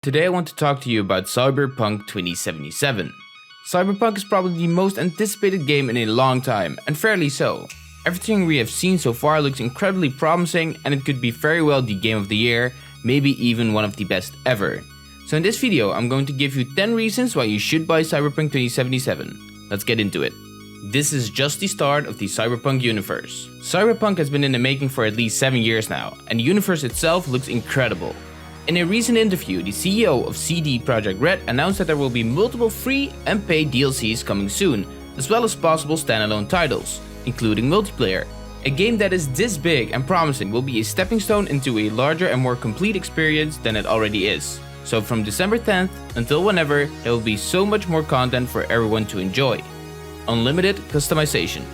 Today I want to talk to you about Cyberpunk 2077. Cyberpunk is probably the most anticipated game in a long time, and fairly so. Everything we have seen so far looks incredibly promising, and it could be very well the game of the year, maybe even one of the best ever. So in this video I'm going to give you 10 reasons why you should buy Cyberpunk 2077. Let's get into it. This is just the start of the Cyberpunk universe. Cyberpunk has been in the making for at least 7 years now, and the universe itself looks incredible. In a recent interview, the CEO of CD Projekt Red announced that there will be multiple free and paid DLCs coming soon, as well as possible standalone titles, including multiplayer. A game that is this big and promising will be a stepping stone into a larger and more complete experience than it already is. So from December 10th until whenever, there will be so much more content for everyone to enjoy. Unlimited customization.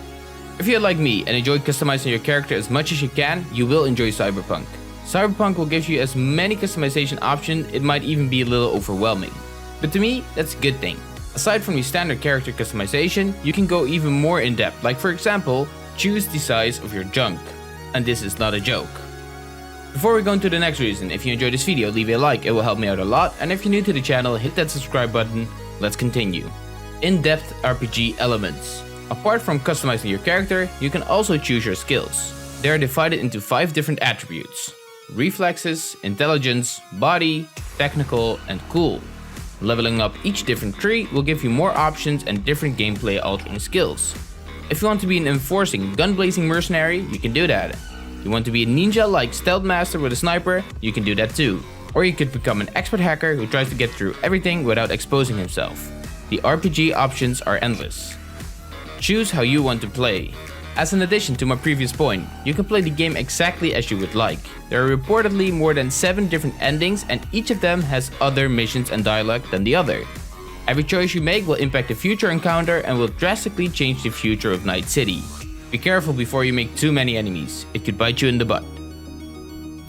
If you're like me and enjoy customizing your character as much as you can, you will enjoy Cyberpunk. Cyberpunk will give you as many customization options, it might even be a little overwhelming. But to me, that's a good thing. Aside from the standard character customization, you can go even more in depth, like for example, choose the size of your junk. And this is not a joke. Before we go into the next reason, if you enjoyed this video, leave a like, it will help me out a lot, and if you're new to the channel, hit that subscribe button. Let's continue. In-depth RPG elements. Apart from customizing your character, you can also choose your skills. They are divided into 5 different attributes: reflexes, intelligence, body, technical, and cool. Leveling up each different tree will give you more options and different gameplay altering skills. If you want to be an enforcing, gun-blazing mercenary, you can do that. You want to be a ninja-like stealth master with a sniper, you can do that too. Or you could become an expert hacker who tries to get through everything without exposing himself. The RPG options are endless. Choose how you want to play. As an addition to my previous point, you can play the game exactly as you would like. There are reportedly more than 7 different endings, and each of them has other missions and dialogue than the other. Every choice you make will impact the future encounter and will drastically change the future of Night City. Be careful before you make too many enemies, it could bite you in the butt.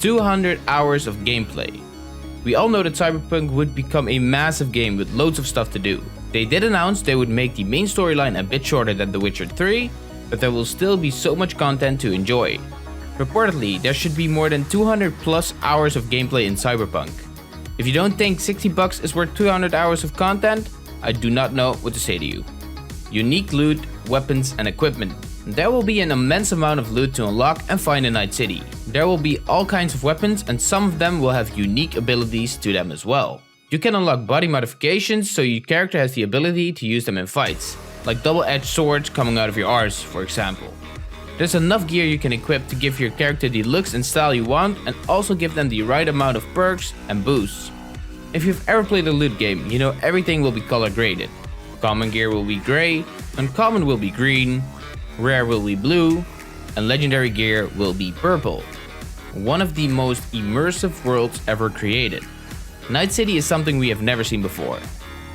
200 hours of gameplay. We all know that Cyberpunk would become a massive game with loads of stuff to do. They did announce they would make the main storyline a bit shorter than The Witcher 3, but there will still be so much content to enjoy. Reportedly, there should be more than 200 plus hours of gameplay in Cyberpunk. If you don't think $60 is worth 200 hours of content, I do not know what to say to you. Unique loot, weapons, and equipment. There will be an immense amount of loot to unlock and find in Night City. There will be all kinds of weapons, and some of them will have unique abilities to them as well. You can unlock body modifications so your character has the ability to use them in fights, like double-edged swords coming out of your arse, for example. There's enough gear you can equip to give your character the looks and style you want, and also give them the right amount of perks and boosts. If you've ever played a loot game, you know everything will be color graded. Common gear will be gray, uncommon will be green, rare will be blue, and legendary gear will be purple. One of the most immersive worlds ever created. Night City is something we have never seen before.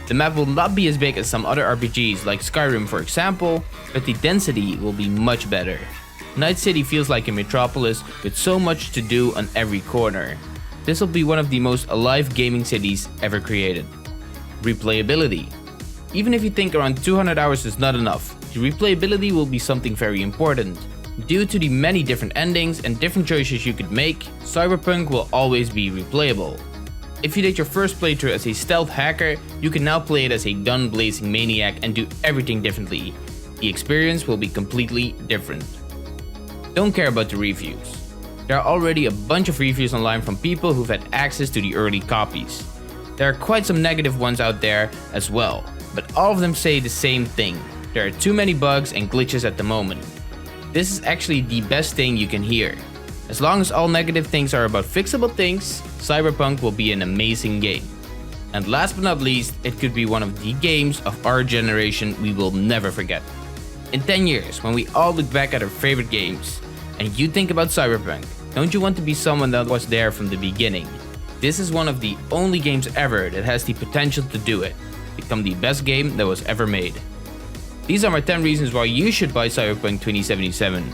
The map will not be as big as some other RPGs like Skyrim for example, but the density will be much better. Night City feels like a metropolis with so much to do on every corner. This will be one of the most alive gaming cities ever created. Replayability. Even if you think around 200 hours is not enough, the replayability will be something very important. Due to the many different endings and different choices you could make, Cyberpunk will always be replayable. If you did your first playthrough as a stealth hacker, you can now play it as a gun-blazing maniac and do everything differently. The experience will be completely different. Don't care about the reviews. There are already a bunch of reviews online from people who've had access to the early copies. There are quite some negative ones out there as well, but all of them say the same thing. There are too many bugs and glitches at the moment. This is actually the best thing you can hear. As long as all negative things are about fixable things, Cyberpunk will be an amazing game. And last but not least, it could be one of the games of our generation we will never forget. In 10 years, when we all look back at our favorite games, and you think about Cyberpunk, don't you want to be someone that was there from the beginning? This is one of the only games ever that has the potential to do it. Become the best game that was ever made. These are my 10 reasons why you should buy Cyberpunk 2077.